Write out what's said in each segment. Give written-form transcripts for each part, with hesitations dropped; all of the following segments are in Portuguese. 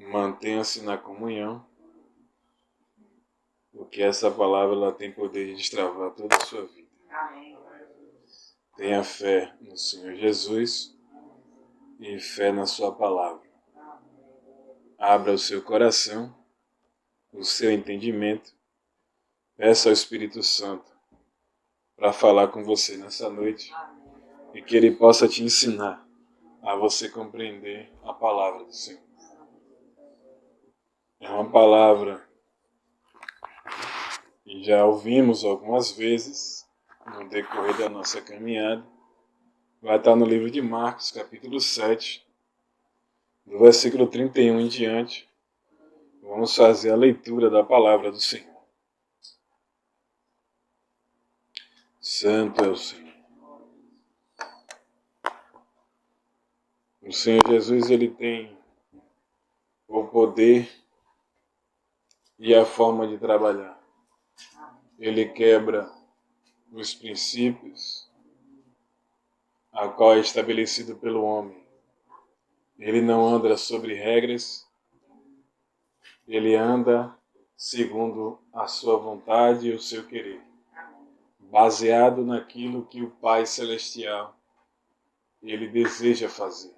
Mantenha-se na comunhão, porque essa palavra ela tem poder de destravar toda a sua vida. Tenha fé no Senhor Jesus e fé na sua palavra. Abra o seu coração, o seu entendimento. Peça ao Espírito Santo para falar com você nessa noite e que ele possa te ensinar a você compreender a palavra do Senhor. É uma palavra que já ouvimos algumas vezes no decorrer da nossa caminhada. Vai estar no livro de Marcos, capítulo 7, do versículo 31 em diante. Vamos fazer a leitura da palavra do Senhor. Santo é o Senhor. O Senhor Jesus, ele tem o poder e a forma de trabalhar. Ele quebra os princípios a qual é estabelecido pelo homem. Ele não anda sobre regras, ele anda segundo a sua vontade e o seu querer, baseado naquilo que o Pai Celestial ele deseja fazer.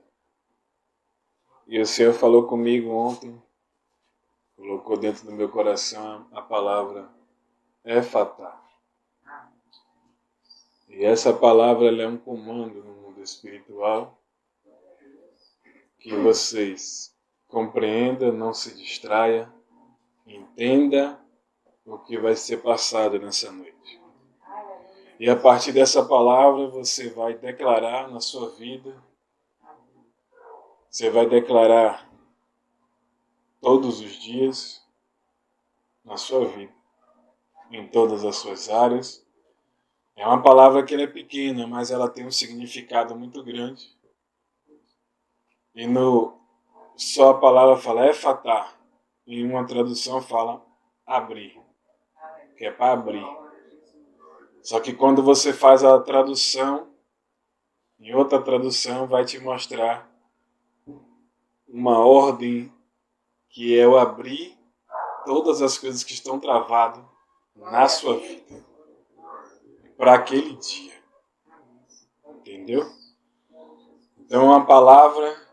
E o Senhor falou comigo ontem, colocou dentro do meu coração a palavra Efatá. E essa palavra ela é um comando no mundo espiritual que vocês compreendam, não se distraia, entenda o que vai ser passado nessa noite. E a partir dessa palavra você vai declarar na sua vida, você vai declarar todos os dias na sua vida, em todas as suas áreas. É uma palavra que ela é pequena, mas ela tem um significado muito grande. E só a palavra fala Efatá, em uma tradução fala abrir, que é para abrir. Só que quando você faz a tradução, em outra tradução vai te mostrar uma ordem que é o abrir todas as coisas que estão travadas na sua vida para aquele dia. Entendeu? Então é uma palavra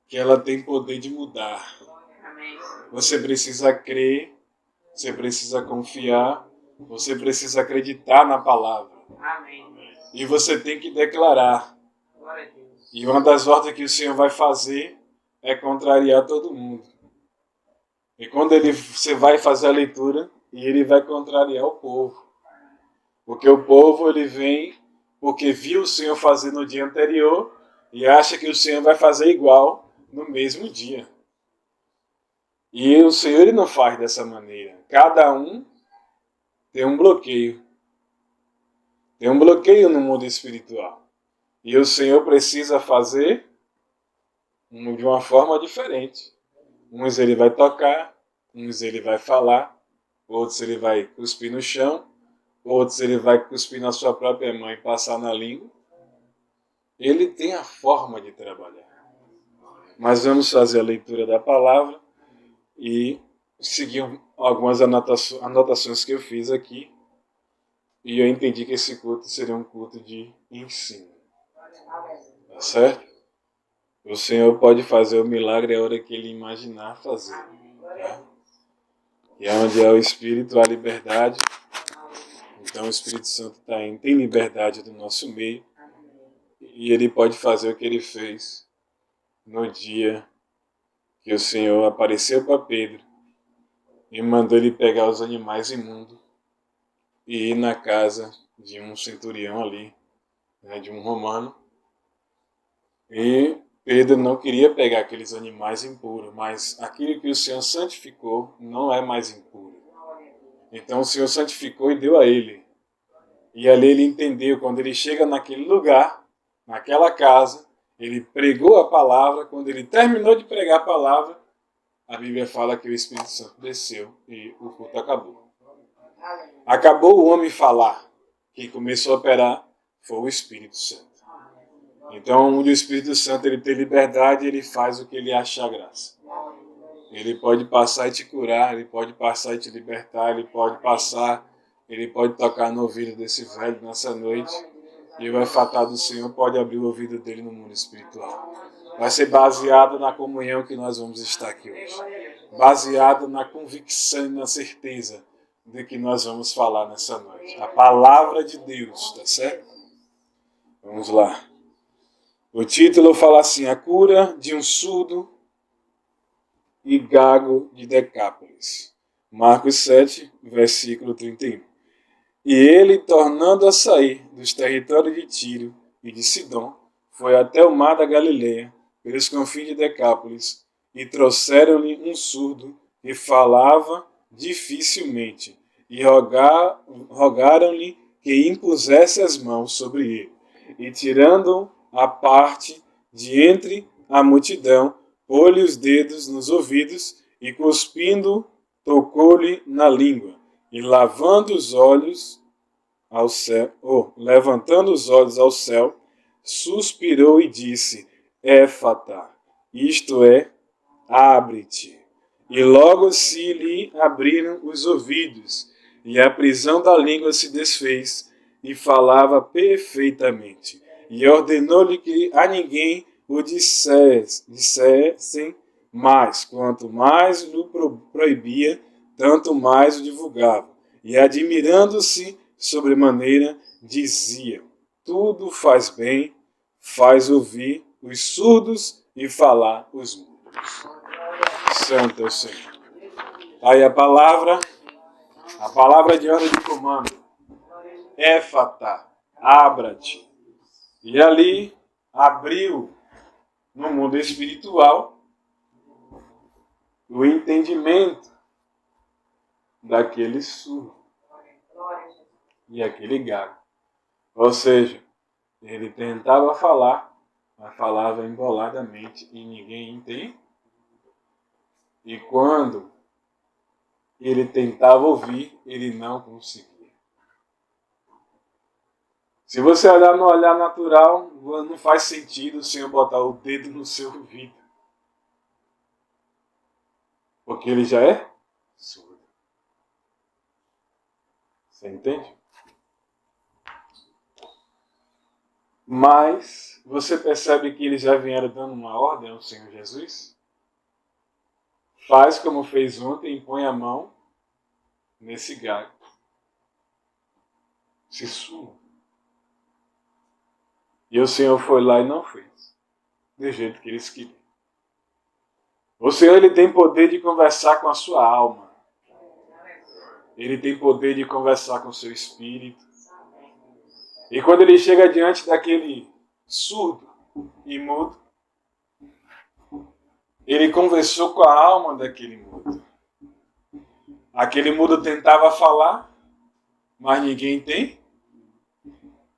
que ela tem poder de mudar. Você precisa crer, você precisa confiar, você precisa acreditar na palavra. E você tem que declarar. E uma das ordens que o Senhor vai fazer é contrariar todo mundo. E quando você vai fazer a leitura, e ele vai contrariar o povo. Porque o povo ele vem porque viu o Senhor fazer no dia anterior e acha que o Senhor vai fazer igual no mesmo dia. E o Senhor ele não faz dessa maneira. Cada um tem um bloqueio. Tem um bloqueio no mundo espiritual. E o Senhor precisa fazer de uma forma diferente. Uns ele vai tocar, uns ele vai falar, outros ele vai cuspir no chão, outros ele vai cuspir na sua própria mão e passar na língua. Ele tem a forma de trabalhar. Mas vamos fazer a leitura da palavra e seguir algumas anotações que eu fiz aqui. E eu entendi que esse culto seria um culto de ensino. Tá certo? O Senhor pode fazer o milagre a hora que Ele imaginar fazer. Tá? E onde é o Espírito, há liberdade. Então o Espírito Santo tem liberdade do nosso meio. E Ele pode fazer o que Ele fez no dia que o Senhor apareceu para Pedro e mandou ele pegar os animais imundos e ir na casa de um centurião ali, né, de um romano. E Pedro não queria pegar aqueles animais impuros, mas aquilo que o Senhor santificou não é mais impuro. Então o Senhor santificou e deu a ele. E ali ele entendeu, quando ele chega naquele lugar, naquela casa, ele pregou a palavra. Quando ele terminou de pregar a palavra, a Bíblia fala que o Espírito Santo desceu e o culto acabou. Acabou o homem falar. Quem começou a operar foi o Espírito Santo. Então, onde o Espírito Santo ele tem liberdade, ele faz o que ele achar graça. Ele pode passar e te curar, ele pode passar e te libertar, ele pode tocar no ouvido desse velho nessa noite. E o efatá do Senhor pode abrir o ouvido dele no mundo espiritual. Vai ser baseado na comunhão que nós vamos estar aqui hoje. Baseado na convicção e na certeza de que nós vamos falar nessa noite. A palavra de Deus, tá certo? Vamos lá. O título fala assim: a cura de um surdo e gago de Decápolis. Marcos 7, versículo 31. E ele, tornando a sair dos territórios de Tiro e de Sidom, foi até o mar da Galileia, pelos confins de Decápolis, e trouxeram-lhe um surdo que falava dificilmente, e rogaram-lhe que impusesse as mãos sobre ele. E tirando-o à parte de entre a multidão, pôs-lhe os dedos nos ouvidos e, cuspindo, tocou-lhe na língua. E lavando os olhos ao céu, levantando os olhos ao céu, suspirou e disse: Éfata, isto é, abre-te. E logo se lhe abriram os ouvidos, e a prisão da língua se desfez, e falava perfeitamente. E ordenou-lhe que a ninguém o dissessem mais. Quanto mais lhe proibia, tanto mais o divulgava. E admirando-se sobremaneira, dizia: tudo faz bem, faz ouvir os surdos e falar os mudos. Santo é o Senhor. Aí a palavra de ordem de comando. Éfata, abra-te. E ali abriu no mundo espiritual o entendimento daquele surdo e aquele gago. Ou seja, ele tentava falar, mas falava emboladamente e ninguém entende. E quando ele tentava ouvir, ele não conseguia. Se você olhar no olhar natural, não faz sentido o Senhor botar o dedo no seu ouvido. Porque ele já é surdo. Você entende? Mas você percebe que eles já vieram dando uma ordem ao Senhor Jesus? Faz como fez ontem e põe a mão nesse gago. Se sua. E o Senhor foi lá e não fez. Do jeito que eles queriam. O Senhor, ele tem poder de conversar com a sua alma. Ele tem poder de conversar com o seu espírito. E quando ele chega diante daquele surdo e mudo, ele conversou com a alma daquele mudo. Aquele mudo tentava falar, mas ninguém tem.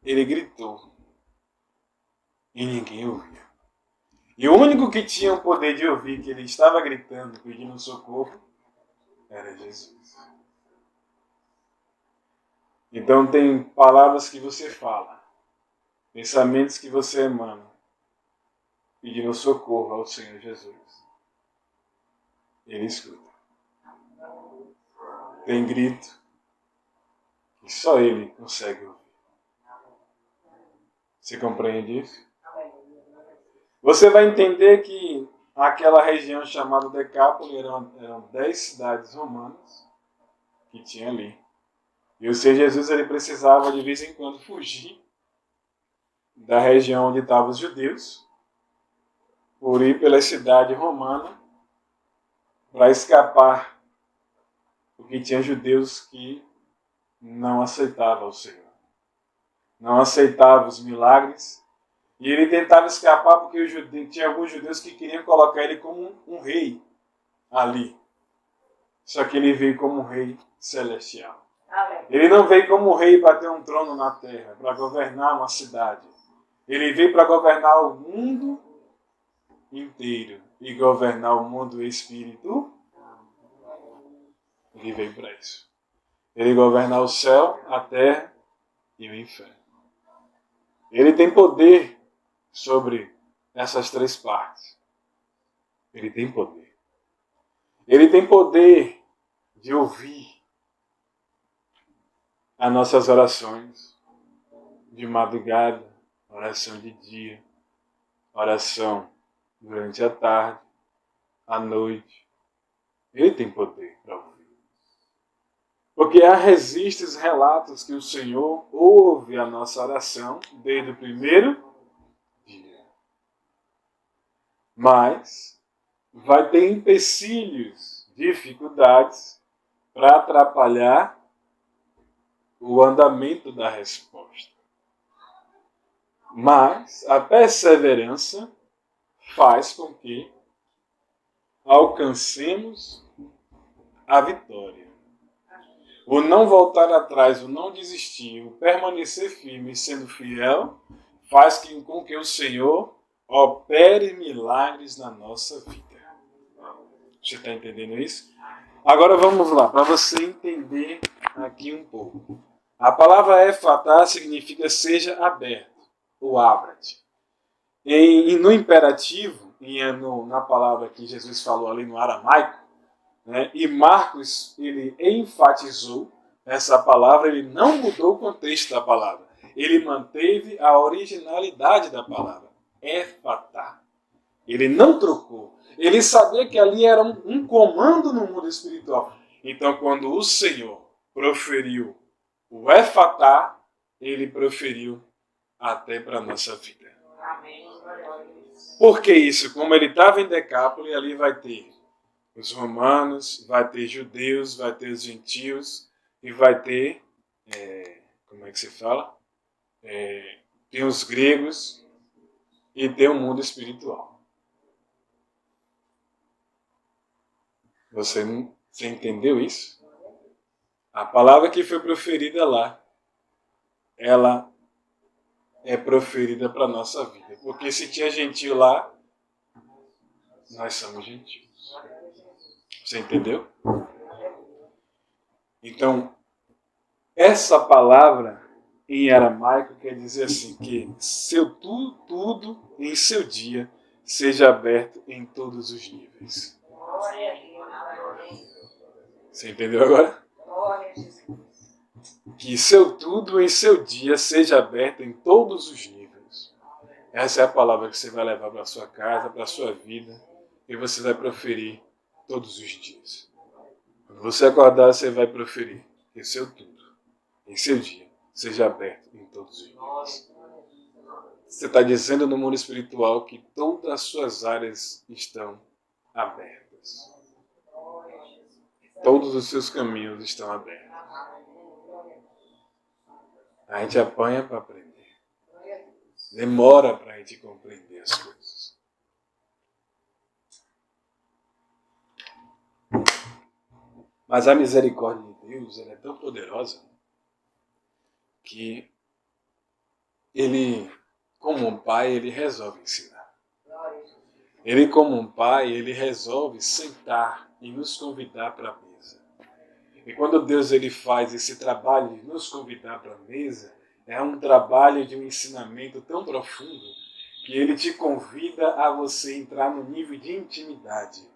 Ele gritou. E ninguém ouviu. E o único que tinha o poder de ouvir que ele estava gritando, pedindo socorro, era Jesus. Então tem palavras que você fala, pensamentos que você emana, pedindo socorro ao Senhor Jesus. Ele escuta. Tem grito que só Ele consegue ouvir. Você compreende isso? Você vai entender que aquela região chamada Decápolis eram 10 cidades romanas que tinha ali. E o Senhor Jesus ele precisava de vez em quando fugir da região onde estavam os judeus, por ir pela cidade romana para escapar, porque tinha judeus que não aceitavam o Senhor, não aceitavam os milagres. E ele tentava escapar porque tinha alguns judeus que queriam colocar ele como um rei ali. Só que ele veio como um rei celestial. Ele não veio como um rei para ter um trono na terra, para governar uma cidade. Ele veio para governar o mundo inteiro e governar o mundo espírito. Ele veio para isso. Ele governar o céu, a terra e o inferno. Ele tem poder sobre essas três partes. Ele tem poder. Ele tem poder de ouvir as nossas orações de madrugada, oração de dia, oração durante a tarde, à noite. Ele tem poder para ouvir. Porque há registros, relatos que o Senhor ouve a nossa oração desde o primeiro dia. Mas vai ter empecilhos, dificuldades para atrapalhar o andamento da resposta. Mas a perseverança faz com que alcancemos a vitória. O não voltar atrás, o não desistir, o permanecer firme sendo fiel, faz com que o Senhor opere milagres na nossa vida. Você está entendendo isso? Agora vamos lá, para você entender aqui um pouco. A palavra efatá significa seja aberto, ou abra-te. E no imperativo, na palavra que Jesus falou ali no aramaico, né, e Marcos, ele enfatizou essa palavra, ele não mudou o contexto da palavra. Ele manteve a originalidade da palavra, efatá. Ele não trocou. Ele sabia que ali era um comando no mundo espiritual. Então, quando o Senhor proferiu o efatá, ele proferiu até para a nossa vida. Por que isso? Como ele estava em Decápole, ali vai ter os romanos, vai ter judeus, vai ter os gentios e vai ter, como é que se fala? Tem os gregos e tem o mundo espiritual. Você entendeu isso? A palavra que foi proferida lá, ela é proferida para a nossa vida. Porque se tinha gentio lá, nós somos gentios. Você entendeu? Então, essa palavra em aramaico quer dizer assim, que seu tudo em seu dia seja aberto em todos os níveis. Você entendeu agora? Que seu tudo em seu dia seja aberto em todos os níveis. Essa é a palavra que você vai levar para a sua casa, para a sua vida, e você vai proferir todos os dias. Quando você acordar, você vai proferir que seu tudo em seu dia seja aberto em todos os níveis. Você está dizendo no mundo espiritual que todas as suas áreas estão abertas. Todos os seus caminhos estão abertos. A gente apanha para aprender. Demora para a gente compreender as coisas. Mas a misericórdia de Deus, ela é tão poderosa que ele, como um pai, ele resolve ensinar. Ele, como um pai, ele resolve sentar e nos convidar para a mesa. E quando Deus ele faz esse trabalho de nos convidar para a mesa, é um trabalho de um ensinamento tão profundo que ele te convida a você entrar no nível de intimidade.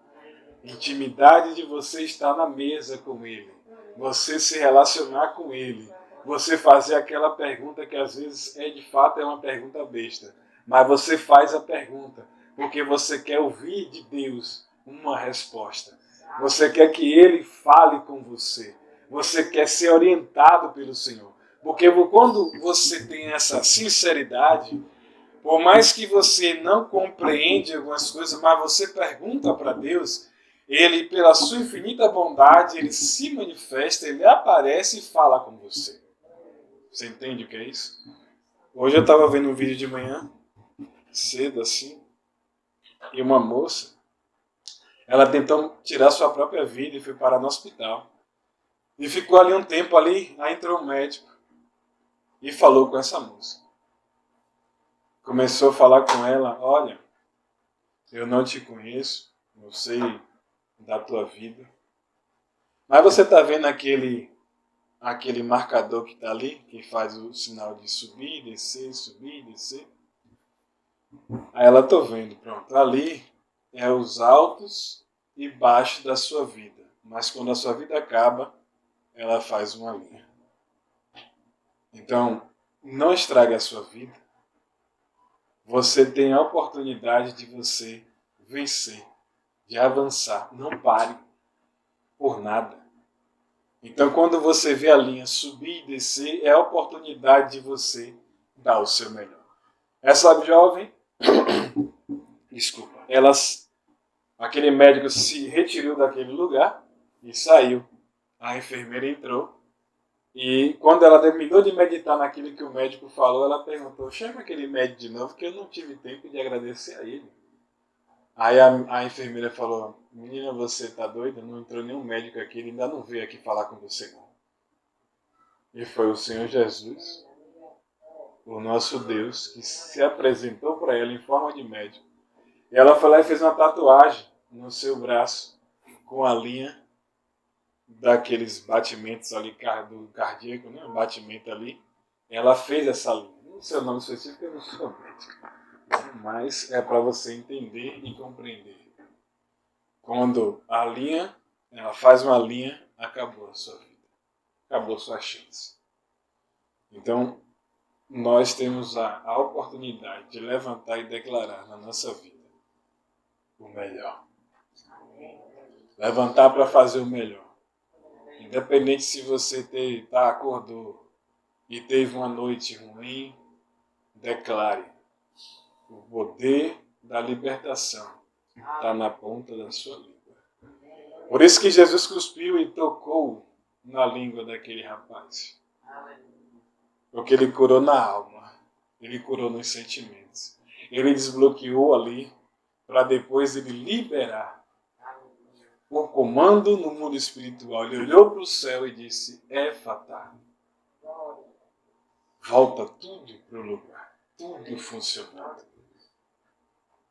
Intimidade de você estar na mesa com ele, você se relacionar com ele, você fazer aquela pergunta que às vezes de fato é uma pergunta besta, mas você faz a pergunta porque você quer ouvir de Deus uma resposta. Você quer que ele fale com você. Você quer ser orientado pelo Senhor. Porque quando você tem essa sinceridade, por mais que você não compreende algumas coisas, mas você pergunta para Deus, ele, pela sua infinita bondade, ele se manifesta, ele aparece e fala com você. Você entende o que é isso? Hoje eu estava vendo um vídeo de manhã, cedo assim, e uma moça, ela tentou tirar sua própria vida e foi parar no hospital. E ficou ali um tempo ali, aí entrou um médico e falou com essa moça. Começou a falar com ela, olha, eu não te conheço, não sei da tua vida, mas você está vendo aquele marcador que está ali, que faz o sinal de subir, descer? Aí ela, tô vendo, pronto, ali é os altos e baixo da sua vida. Mas quando a sua vida acaba, ela faz uma linha. Então, não estrague a sua vida. Você tem a oportunidade de você vencer, de avançar. Não pare por nada. Então, quando você vê a linha subir e descer, é a oportunidade de você dar o seu melhor. Essa jovem, desculpa, aquele médico se retirou daquele lugar e saiu. A enfermeira entrou e quando ela terminou de meditar naquilo que o médico falou, ela perguntou: chama aquele médico de novo que eu não tive tempo de agradecer a ele. Aí a enfermeira falou: menina, você está doida? Não entrou nenhum médico aqui, ele ainda não veio aqui falar com você não. E foi o Senhor Jesus, o nosso Deus, que se apresentou para ela em forma de médico. E ela foi lá e fez uma tatuagem no seu braço com a linha daqueles batimentos ali do cardíaco, né? Um batimento ali. Ela fez essa linha. Não sei o nome específico, eu não sou médico. Mas é para você entender e compreender. Quando a linha, ela faz uma linha, acabou a sua vida. Acabou a sua chance. Então, nós temos a oportunidade de levantar e declarar na nossa vida o melhor. Levantar para fazer o melhor. Independente se você acordou e teve uma noite ruim, declare. O poder da libertação está na ponta da sua língua. Por isso que Jesus cuspiu e tocou na língua daquele rapaz. Porque ele curou na alma. Ele curou nos sentimentos. Ele desbloqueou ali para depois ele liberar o comando no mundo espiritual. Ele olhou para o céu e disse: Éfata. Volta tudo para o lugar. Tudo funcionando.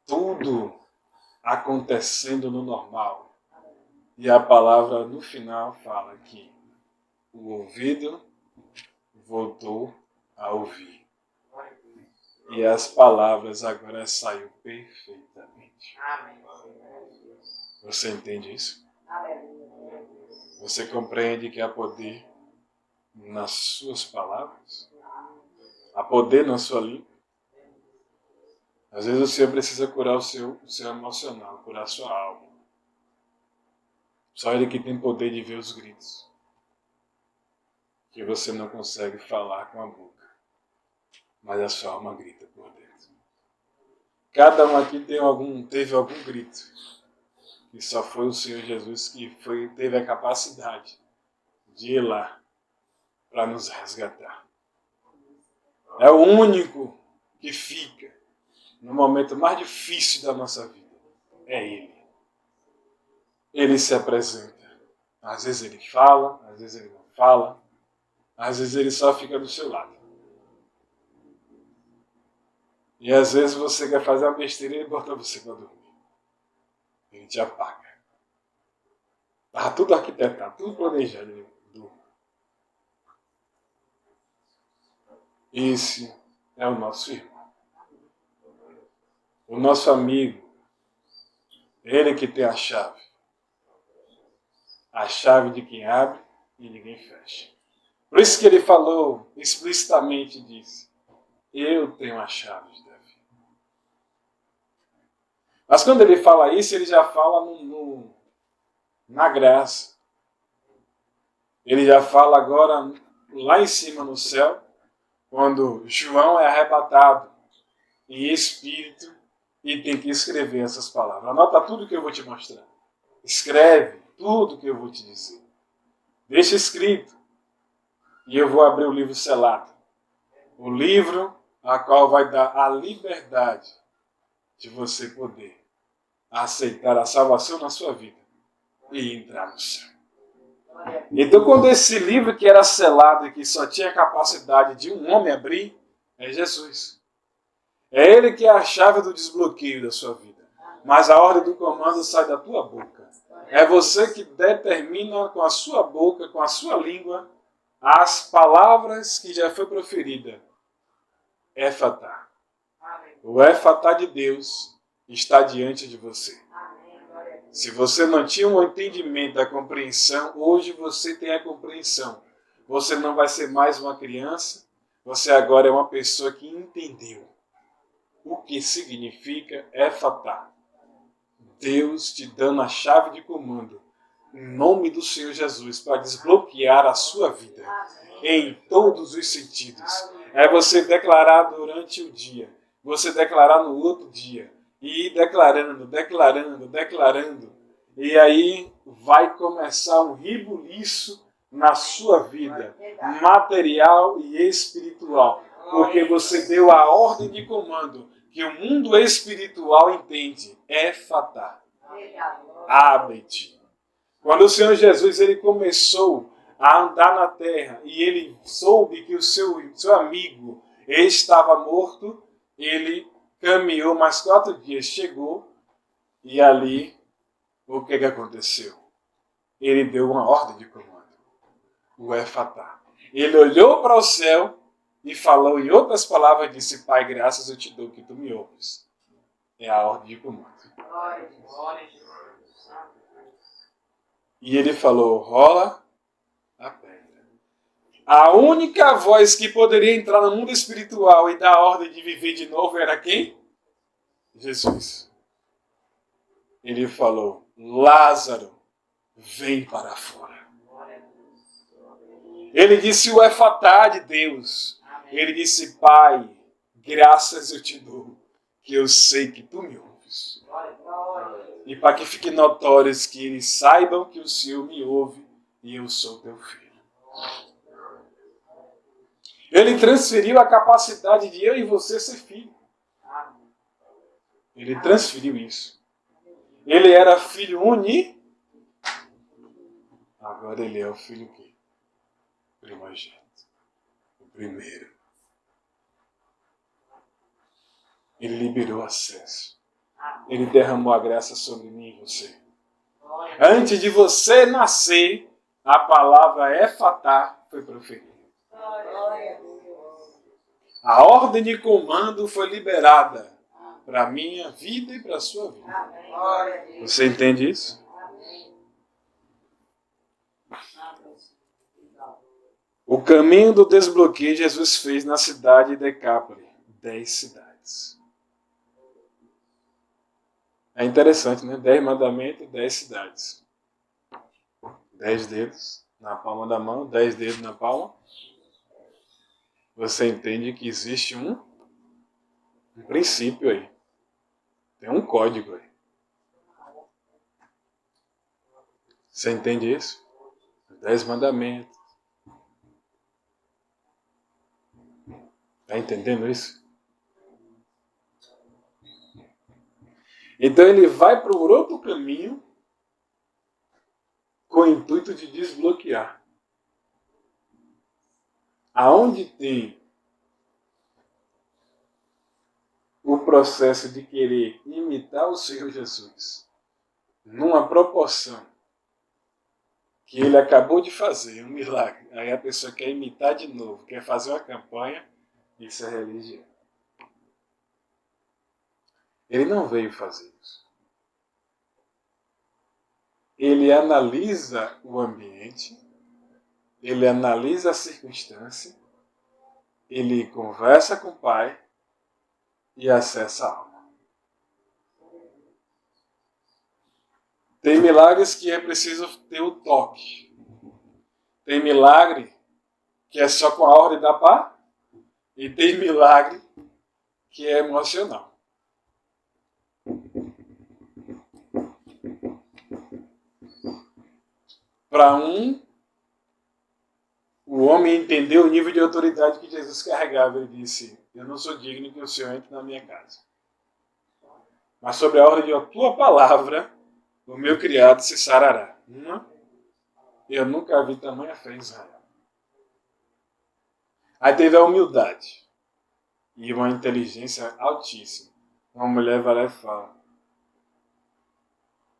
Tudo acontecendo no normal. E a palavra no final fala que o ouvido voltou a ouvir. E as palavras agora saíram perfeitamente. Você entende isso? Você compreende que há poder nas suas palavras? Há poder na sua língua? Às vezes o Senhor precisa curar o seu emocional, curar a sua alma. Só Ele que tem poder de ver os gritos. Que você não consegue falar com a boca. Mas a sua alma grita por dentro. Cada um aqui teve algum grito. E só foi o Senhor Jesus que teve a capacidade de ir lá para nos resgatar. É o único que fica no momento mais difícil da nossa vida. É Ele. Ele se apresenta. Às vezes Ele fala, às vezes Ele não fala, às vezes Ele só fica do seu lado. E às vezes você quer fazer uma besteira e Ele bota você para dormir. Ele te apaga. Estava tudo arquitetado, tudo planejado. Ele dorme. Esse é o nosso irmão. O nosso amigo. Ele que tem a chave. A chave de quem abre e ninguém fecha. Por isso que ele falou explicitamente, disse: eu tenho a chave de Davi. Mas quando ele fala isso, ele já fala na graça. Ele já fala agora lá em cima no céu, quando João é arrebatado em espírito e tem que escrever essas palavras. Anota tudo que eu vou te mostrar. Escreve tudo que eu vou te dizer. Deixa escrito. E eu vou abrir o livro selado. O livro a qual vai dar a liberdade de você poder aceitar a salvação na sua vida e entrar no céu. Então, quando esse livro que era selado e que só tinha a capacidade de um homem abrir, é Jesus. É Ele que é a chave do desbloqueio da sua vida. Mas a ordem do comando sai da tua boca. É você que determina com a sua boca, com a sua língua, as palavras que já foi proferida. Éfata. O éfata de Deus está diante de você. Se você não tinha um entendimento da compreensão, hoje você tem a compreensão. Você não vai ser mais uma criança, você agora é uma pessoa que entendeu o que significa Efatá. Deus te dando a chave de comando, em nome do Senhor Jesus, para desbloquear a sua vida em todos os sentidos. É você declarar durante o dia, você declarar no outro dia, e ir declarando, declarando, declarando. E aí vai começar um rebuliço na sua vida, material e espiritual, porque você deu a ordem de comando que o mundo espiritual entende. Efatá. Abre-te. Quando o Senhor Jesus ele começou a andar na terra e ele soube que o seu amigo estava morto, ele caminhou mais 4 dias, chegou e ali o que aconteceu? Ele deu uma ordem de comando, o Efatá. Ele olhou para o céu e falou em outras palavras, disse: Pai, graças eu te dou que tu me ouves. É a ordem de comando. E ele falou: rola a pedra. A única voz que poderia entrar no mundo espiritual e dar a ordem de viver de novo era quem? Jesus. Ele falou: Lázaro, vem para fora. Ele disse o Efatá de Deus. Ele disse: Pai, graças eu te dou, que eu sei que tu me ouves. E para que fique notórios que eles saibam que o Senhor me ouve e eu sou teu filho. Ele transferiu a capacidade de eu e você ser filho. Ele transferiu isso. Ele era filho único. Agora ele é o filho que? Primogênito. O primeiro. Ele liberou acesso. Ele derramou a graça sobre mim e você. Antes de você nascer, a palavra Efatá foi proferida. A ordem de comando foi liberada para a minha vida e para a sua vida. Você entende isso? O caminho do desbloqueio Jesus fez na cidade de Decápoli. 10 cidades. É interessante, né? 10 mandamentos, 10 cidades. 10 dedos na palma da mão, 10 dedos na palma. Você entende que existe um princípio aí. Tem um código aí. Você entende isso? 10 mandamentos. Está entendendo isso? Então ele vai para o outro caminho com o intuito de desbloquear. Aonde tem o processo de querer imitar o Senhor Jesus numa proporção que ele acabou de fazer, um milagre. Aí a pessoa quer imitar de novo, quer fazer uma campanha, isso é religião. Ele não veio fazer isso. Ele analisa o ambiente, ele analisa a circunstância, ele conversa com o Pai e acessa a alma. Tem milagres que é preciso ter o toque. Tem milagre que é só com a ordem da pá. E tem milagre que é emocional. Para um, o homem entendeu o nível de autoridade que Jesus carregava. Ele disse: eu não sou digno que o Senhor entre na minha casa. Mas sobre a ordem da tua palavra, o meu criado se sarará. Eu nunca vi tamanha fé em Israel. Aí teve a humildade e uma inteligência altíssima. Uma mulher vai lá e fala: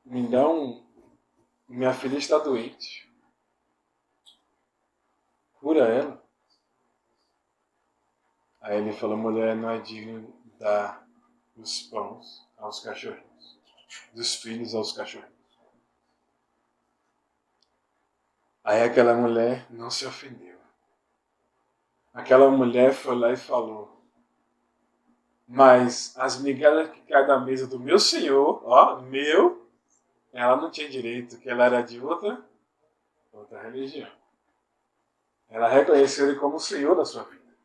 me dá minha filha está doente. Cura ela. Aí ele falou: mulher, não é digno dar os pães aos cachorrinhos, dos filhos aos cachorrinhos. Aí aquela mulher não se ofendeu. Aquela mulher foi lá e falou: mas as migalhas que caem da mesa do meu senhor, ó, meu, ela não tinha direito, que ela era de outra religião. Ela reconheceu ele como o senhor da sua vida.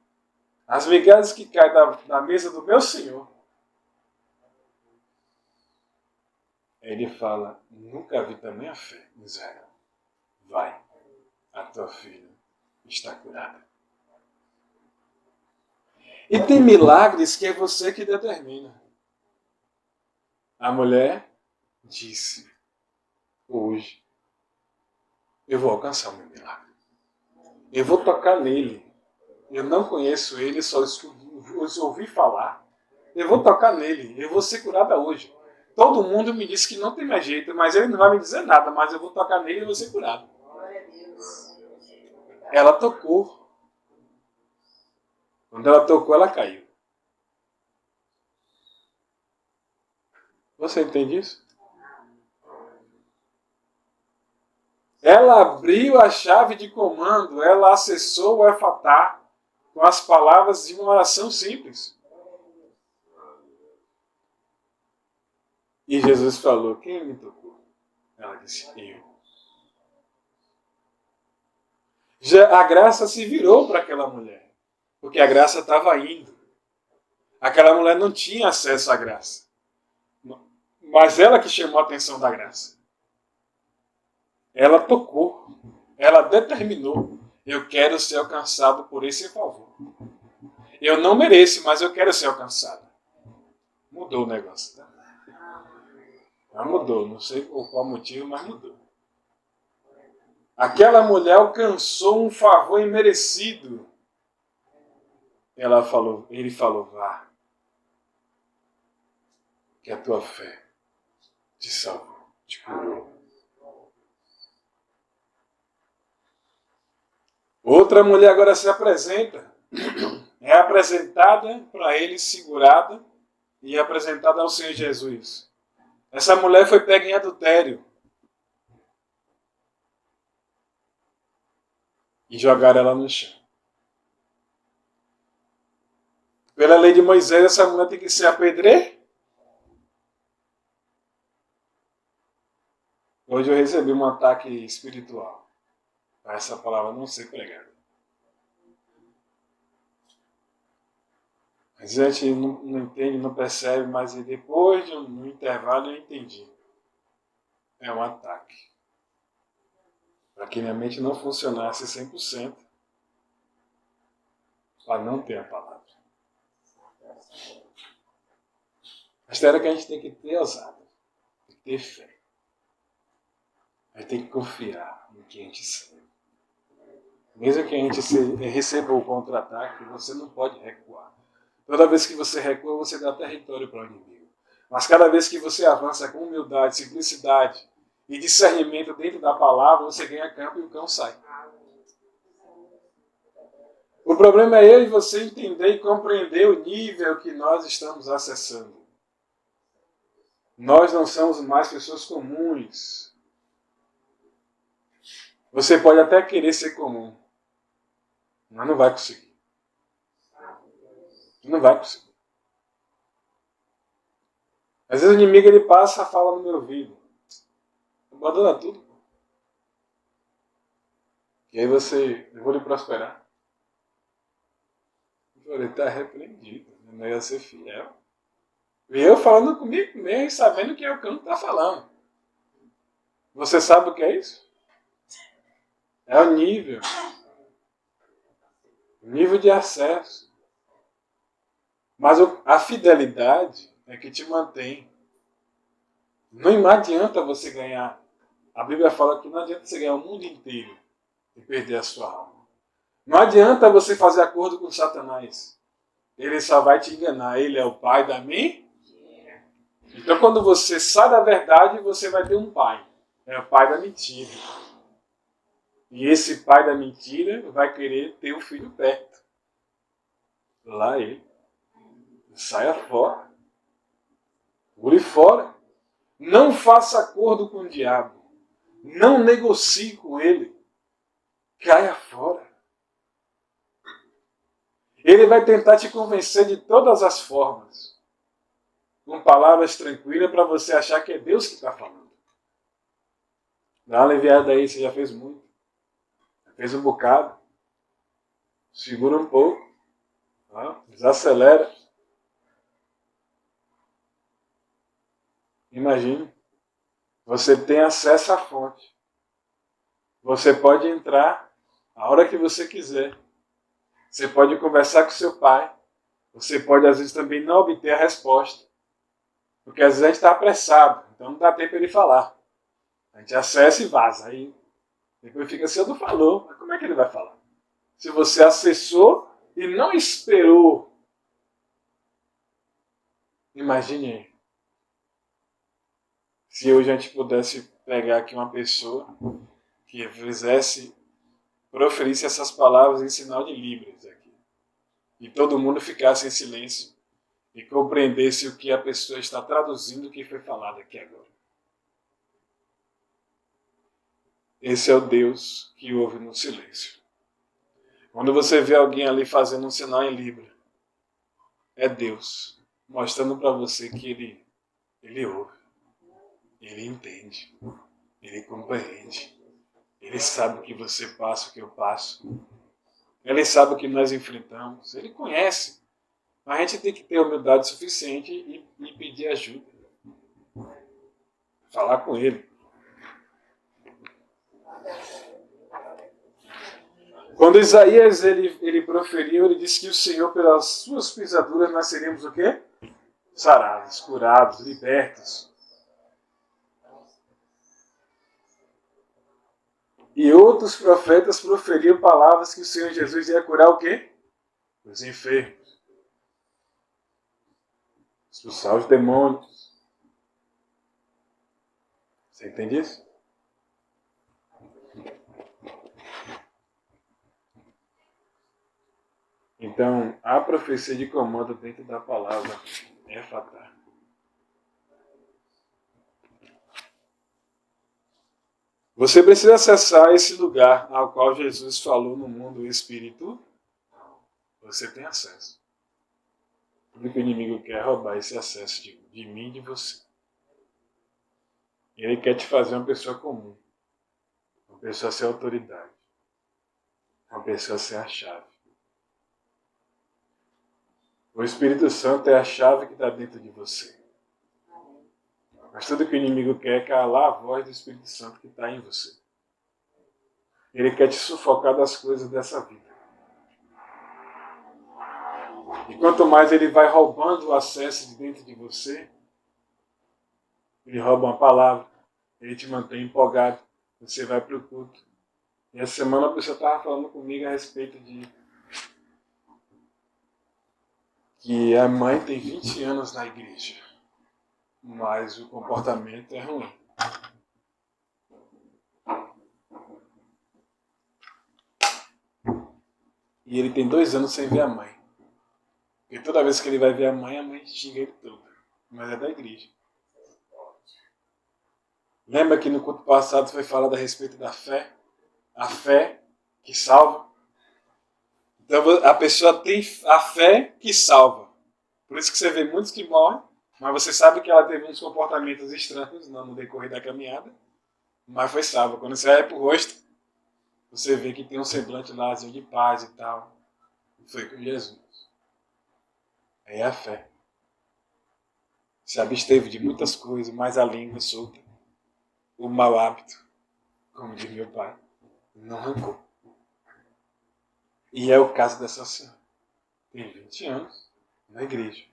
As migalhas que caem da mesa do meu senhor. Ele fala: nunca vi tamanha fé em Israel. Vai, a tua filha está curada. E tem milagres que é você que determina. A mulher disse: hoje eu vou alcançar o meu milagre. Eu vou tocar nele. Eu não conheço ele, só ouvi falar. Eu vou tocar nele. Eu vou ser curada hoje. Todo mundo me disse que não tem mais jeito, mas ele não vai me dizer nada. Mas eu vou tocar nele e vou ser curada. Ela tocou. Quando ela tocou, ela caiu. Você entende isso? Ela abriu a chave de comando, ela acessou o Efatá com as palavras de uma oração simples. E Jesus falou: quem me tocou? Ela disse: eu. A graça se virou para aquela mulher, porque a graça estava indo. Aquela mulher não tinha acesso à graça, mas ela que chamou a atenção da graça. Ela tocou, ela determinou: eu quero ser alcançado por esse favor. Eu não mereço, mas eu quero ser alcançado. Mudou o negócio, tá? Mas mudou, não sei por qual motivo, mas mudou. Aquela mulher alcançou um favor imerecido. Ele falou: vá, que a tua fé te salvou, te curou. Outra mulher agora se apresenta. É apresentada para ele, segurada, e apresentada ao Senhor Jesus. Essa mulher foi pega em adultério. E jogaram ela no chão. Pela lei de Moisés, essa mulher tem que ser apedreira. Hoje eu recebi um ataque espiritual para essa palavra não ser pregada. Mas a gente não entende, não percebe, mas depois de um intervalo eu entendi. É um ataque. Para que minha mente não funcionasse 100%, para não ter a palavra. A história que a gente tem que ter ousada, tem que ter fé. A gente tem que confiar no que a gente sabe. Mesmo que a gente receba o contra-ataque, você não pode recuar. Toda vez que você recua, você dá território para o inimigo. Mas cada vez que você avança com humildade, simplicidade e discernimento dentro da palavra, você ganha campo e o cão sai. O problema é eu e você entender e compreender o nível que nós estamos acessando. Nós não somos mais pessoas comuns. Você pode até querer ser comum, mas não vai conseguir. Não vai conseguir. Às vezes o inimigo ele passa e fala no meu ouvido: abandona tudo. E aí eu vou lhe prosperar. Ele está repreendido, não ia ser fiel. E eu falando comigo mesmo, sabendo que é o que eu não está falando. Você sabe o que é isso? É o nível. O nível de acesso. Mas a fidelidade é que te mantém. Não adianta você ganhar. A Bíblia fala que não adianta você ganhar o mundo inteiro e perder a sua alma. Não adianta você fazer acordo com Satanás. Ele só vai te enganar. Ele é o pai da mentira. Então quando você sai da verdade, você vai ter um pai. É o pai da mentira. E esse pai da mentira vai querer ter o filho perto. Lá ele. Saia fora. Pule fora. Não faça acordo com o diabo. Não negocie com ele. Caia fora. Ele vai tentar te convencer de todas as formas, com palavras tranquilas para você achar que é Deus que está falando. Dá uma aliviada aí, você já fez muito. Já fez um bocado. Segura um pouco. Desacelera. Imagine. Você tem acesso à fonte. Você pode entrar a hora que você quiser. Você pode conversar com seu pai. Você pode, às vezes, também não obter a resposta. Porque, às vezes, a gente está apressado. Então, não dá tempo para ele falar. A gente acessa e vaza. Aí, depois fica assim, eu não falou. Mas como é que ele vai falar? Se você acessou e não esperou. Imagine aí. Se hoje a gente pudesse pegar aqui uma pessoa que proferisse essas palavras em sinal de Libras aqui. E todo mundo ficasse em silêncio e compreendesse o que a pessoa está traduzindo o que foi falado aqui agora. Esse é o Deus que ouve no silêncio. Quando você vê alguém ali fazendo um sinal em Libra, é Deus mostrando para você que ele ouve, ele entende, ele compreende, ele sabe o que você passa, o que eu passo, ele sabe o que nós enfrentamos, ele conhece. Mas a gente tem que ter humildade suficiente e pedir ajuda. Falar com ele. Quando Isaías ele proferiu, ele disse que o Senhor, pelas suas pisaduras, nós seríamos o quê? Sarados, curados, libertos. E outros profetas proferiam palavras que o Senhor Jesus ia curar o quê? Os enfermos. Expulsar os demônios. Você entende isso? Então, a profecia de comando dentro da palavra é fatal. Você precisa acessar esse lugar ao qual Jesus falou no mundo espírito. Você tem acesso. O que o inimigo quer é roubar esse acesso de mim e de você. Ele quer te fazer uma pessoa comum. Uma pessoa sem autoridade. Uma pessoa sem a chave. O Espírito Santo é a chave que está dentro de você. Mas tudo que o inimigo quer é calar a voz do Espírito Santo que está em você. Ele quer te sufocar das coisas dessa vida. E quanto mais ele vai roubando o acesso de dentro de você, ele rouba uma palavra, ele te mantém empolgado, você vai para o culto. E essa semana a pessoa estava falando comigo a respeito de que a mãe tem 20 anos na igreja, mas o comportamento é ruim. E ele tem 2 anos sem ver a mãe. E toda vez que ele vai ver a mãe xinga ele todo. Mas é da igreja. Lembra que no culto passado foi falado a respeito da fé? A fé que salva. Então a pessoa tem a fé que salva. Por isso que você vê muitos que morrem, mas você sabe que ela teve uns comportamentos estranhos no decorrer da caminhada, mas foi salva. Quando você olha pro rosto, você vê que tem um semblante lá de paz e tal. Foi com Jesus. É a fé. Se absteve de muitas coisas, mas a língua solta. O mau hábito, como diz meu pai, não arrancou. E é o caso dessa senhora. Tem 20 anos na igreja.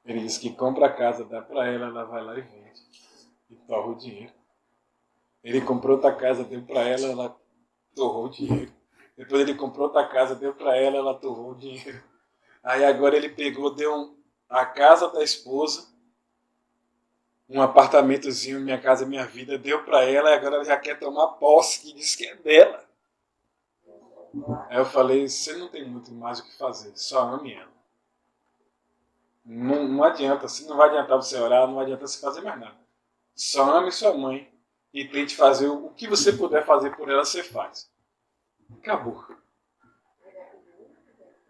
Ele diz que compra a casa, dá para ela vai lá e vende. E torra o dinheiro. Ele comprou outra casa, deu para ela torrou o dinheiro. Depois ele comprou outra casa, deu para ela torrou o dinheiro. Aí agora ele pegou, deu a casa da esposa, um apartamentozinho, Minha Casa Minha Vida, deu para ela e agora ela já quer tomar posse, que diz que é dela. Aí eu falei, você não tem muito mais o que fazer, só ame ela. Não adianta, se não vai adiantar você orar, não adianta você fazer mais nada. Só ame sua mãe e tente fazer o que você puder fazer por ela, você faz. Acabou.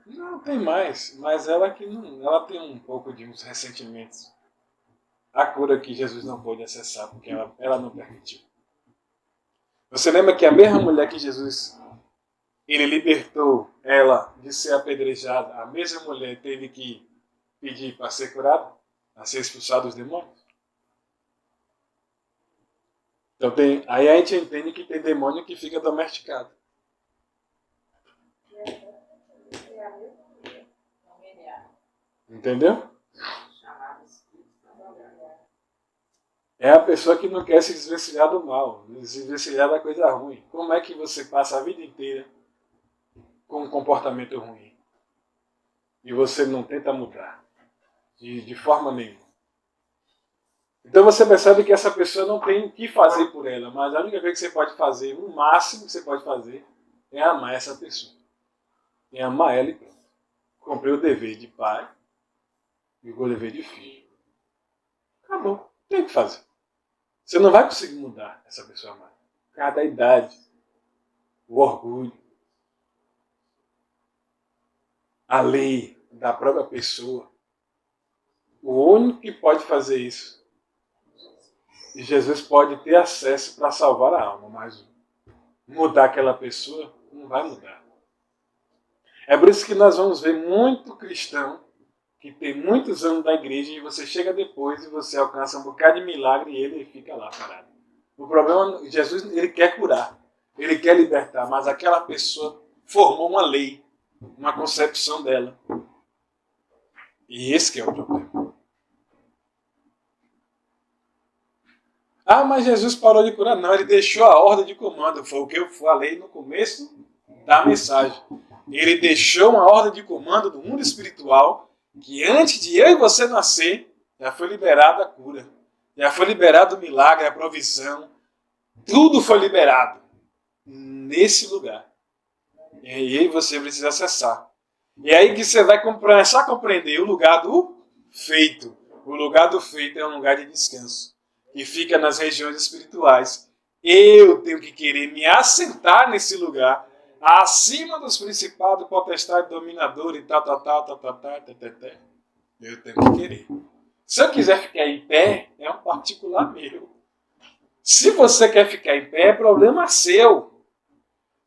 Não tem mais, mas ela que não, ela tem um pouco de uns ressentimentos. A cura que Jesus não pôde acessar porque ela não permitiu. Você lembra que a mesma mulher que Jesus ele libertou ela de ser apedrejada, a mesma mulher teve que pedir para ser curada, a ser expulsada dos demônios? Então aí a gente entende que tem demônio que fica domesticado. Entendeu? É a pessoa que não quer se desvencilhar do mal, se desvencilhar da coisa ruim. Como é que você passa a vida inteira com um comportamento ruim e você não tenta mudar de forma nenhuma? Então você percebe que essa pessoa não tem o que fazer por ela, mas a única coisa que você pode fazer, o máximo que você pode fazer, é amar essa pessoa. É amar ela e pronto. Comprei o dever de pai e o dever de filho. Acabou. Não tem o que fazer. Você não vai conseguir mudar essa pessoa mais. Cada idade, o orgulho, a lei da própria pessoa. O único que pode fazer isso, e Jesus pode ter acesso para salvar a alma, mas mudar aquela pessoa não vai mudar. É por isso que nós vamos ver muito cristão que tem muitos anos da igreja e você chega depois e você alcança um bocado de milagre e ele fica lá parado. O problema, Jesus, ele quer curar, ele quer libertar, mas aquela pessoa formou uma lei, uma concepção dela. E esse que é o problema. Ah, mas Jesus parou de curar. Não, ele deixou a ordem de comando. Foi o que eu falei no começo da mensagem. Ele deixou uma ordem de comando do mundo espiritual que antes de eu e você nascer, já foi liberada a cura. Já foi liberado o milagre, a provisão. Tudo foi liberado nesse lugar. E aí você precisa acessar. E aí que você vai começar a compreender o lugar do feito. O lugar do feito é um lugar de descanso, que fica nas regiões espirituais. Eu tenho que querer me assentar nesse lugar, acima dos principados, potestade, dominador e tal. Eu tenho que querer. Se eu quiser ficar em pé, é um particular meu. Se você quer ficar em pé, é problema seu.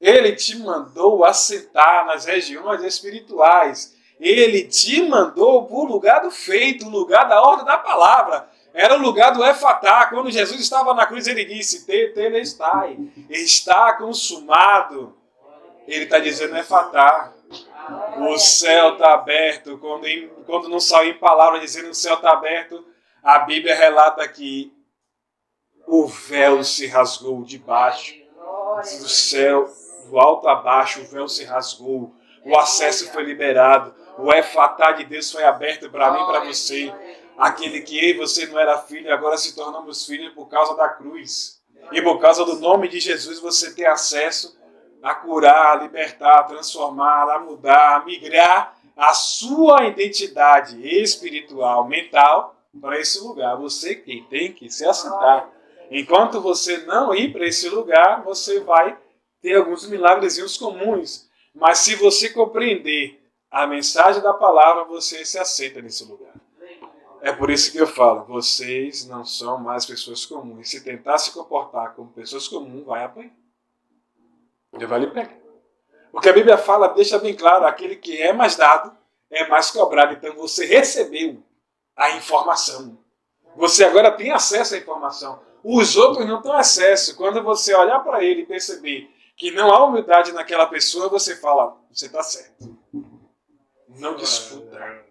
Ele te mandou assentar nas regiões espirituais. Ele te mandou para o lugar do feito, o lugar da ordem da palavra. Era o lugar do Efatá. Quando Jesus estava na cruz, ele disse, Tetelestai, está consumado. Ele está dizendo Efatá. O céu está aberto. Quando não saiu em palavra dizendo o céu está aberto, a Bíblia relata que o véu se rasgou de baixo do céu, do alto a baixo, o véu se rasgou, o acesso foi liberado, o Efatá de Deus foi aberto para mim e para você. Aquele que eu e você não era filho, agora se tornamos filhos por causa da cruz. E por causa do nome de Jesus você tem acesso a curar, a libertar, a transformar, a mudar, a migrar a sua identidade espiritual, mental, para esse lugar. Você que tem que se assentar. Enquanto você não ir para esse lugar, você vai ter alguns milagrezinhos comuns. Mas se você compreender a mensagem da palavra, você se assenta nesse lugar. É por isso que eu falo, vocês não são mais pessoas comuns. Se tentar se comportar como pessoas comuns, vai apanhar. Ele vai lhe pegar. Porque a Bíblia fala, deixa bem claro, aquele que é mais dado, é mais cobrado. Então você recebeu a informação. Você agora tem acesso à informação. Os outros não têm acesso. Quando você olhar para ele e perceber que não há humildade naquela pessoa, você fala, você está certo. Não disputa.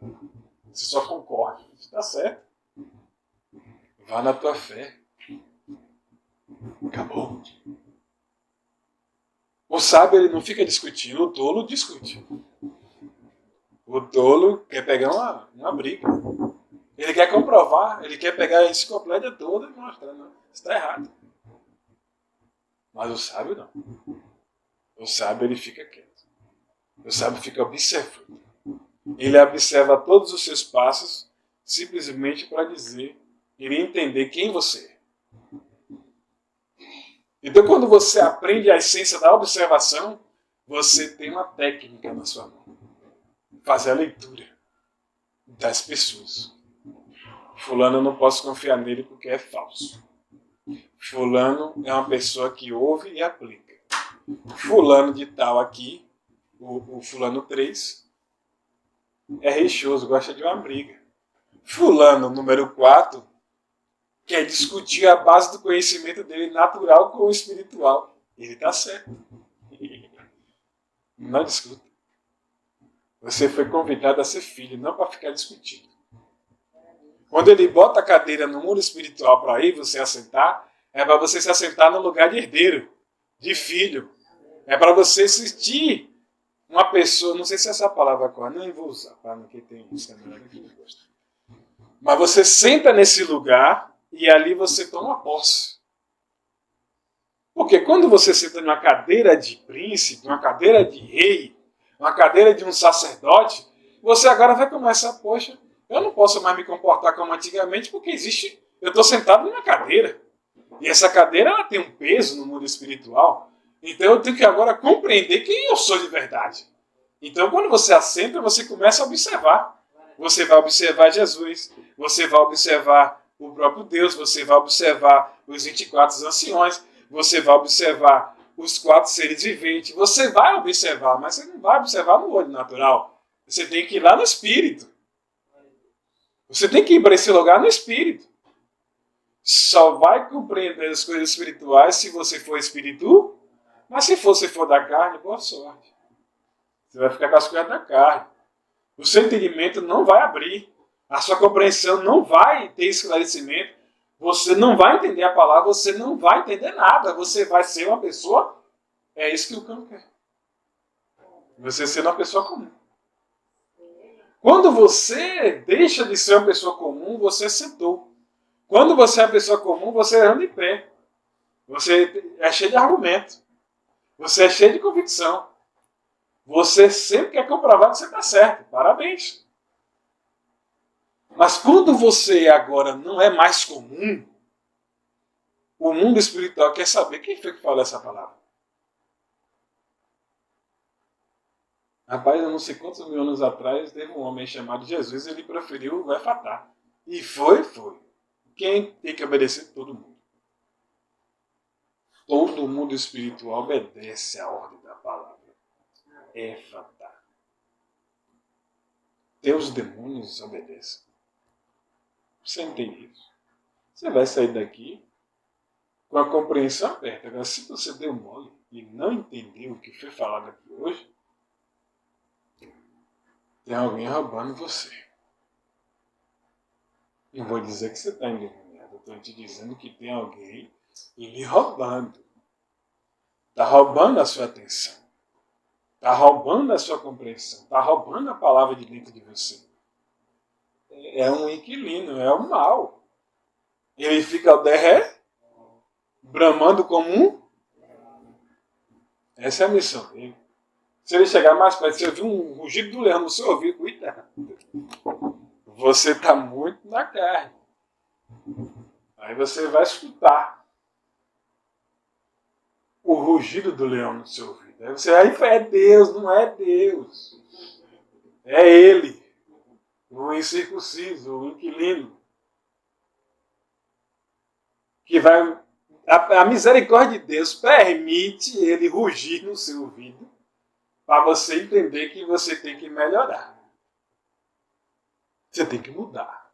Você só concorda. Você está certo. Vá na tua fé. Acabou. O sábio ele não fica discutindo, o tolo discute. O tolo quer pegar uma briga. Ele quer comprovar, ele quer pegar a enciclopédia toda e mostrar. Não, isso está errado. Mas o sábio não. O sábio ele fica quieto. O sábio fica observando. Ele observa todos os seus passos simplesmente para dizer, ele entender quem você é. Então, quando você aprende a essência da observação, você tem uma técnica na sua mão. Fazer a leitura das pessoas. Fulano, eu não posso confiar nele porque é falso. Fulano é uma pessoa que ouve e aplica. Fulano de tal aqui, o fulano 3, é reixoso, gosta de uma briga. Fulano número 4 quer discutir a base do conhecimento dele natural com o espiritual. Ele está certo. Não discuta. Você foi convidado a ser filho, não para ficar discutindo. Quando ele bota a cadeira no mundo espiritual para ir você assentar, é para você se assentar no lugar de herdeiro, de filho. É para você sentir uma pessoa, não sei se essa palavra agora, não vou usar, para não que tem isso, mas você senta nesse lugar e ali você toma posse. Porque quando você senta numa cadeira de príncipe, numa cadeira de rei, uma cadeira de um sacerdote, você agora vai começar, poxa, eu não posso mais me comportar como antigamente porque eu estou sentado numa cadeira. E essa cadeira ela tem um peso no mundo espiritual. Então eu tenho que agora compreender quem eu sou de verdade. Então quando você assenta, você começa a observar. Você vai observar Jesus, você vai observar o próprio Deus, você vai observar os 24 anciões, você vai observar os 4 seres viventes, você vai observar, mas você não vai observar no olho natural. Você tem que ir lá no espírito. Você tem que ir para esse lugar no espírito. Só vai compreender as coisas espirituais se você for espírito, mas se você for da carne, boa sorte. Você vai ficar com as coisas da carne. O seu entendimento não vai abrir. A sua compreensão não vai ter esclarecimento. Você não vai entender a palavra, você não vai entender nada. Você vai ser uma pessoa... É isso que o cão quer. Você ser uma pessoa comum. Quando você deixa de ser uma pessoa comum, você sentou. Quando você é uma pessoa comum, você anda em pé. Você é cheio de argumento. Você é cheio de convicção. Você sempre quer comprovar que você está certo. Parabéns. Mas quando você agora não é mais comum, o mundo espiritual quer saber quem foi que falou essa palavra. Rapaz, eu não sei quantos mil anos atrás, teve um homem chamado Jesus, ele preferiu o Efatá. E foi. Quem tem que obedecer? Todo mundo. Todo mundo espiritual obedece à ordem da palavra. Efatá. Teus demônios obedecem. Você entende isso? Você vai sair daqui com a compreensão aberta. Agora, se você deu mole e não entendeu o que foi falado aqui hoje, tem alguém roubando você. Não vou dizer que você está endemoniado. Eu estou te dizendo que tem alguém lhe roubando. Está roubando a sua atenção. Está roubando a sua compreensão. Está roubando a palavra de dentro de você. É um inquilino, é o mal. Ele fica ao derré, bramando como um. Essa é a missão dele. Se ele chegar mais perto, se eu ouvir um rugido do leão no seu ouvido, cuidado. Você está muito na carne. Aí você vai escutar o rugido do leão no seu ouvido. Aí você vai, é Deus, não é Deus. É ele. O incircunciso, o inquilino. Que vai. A misericórdia de Deus permite ele rugir no seu ouvido para você entender que você tem que melhorar. Você tem que mudar.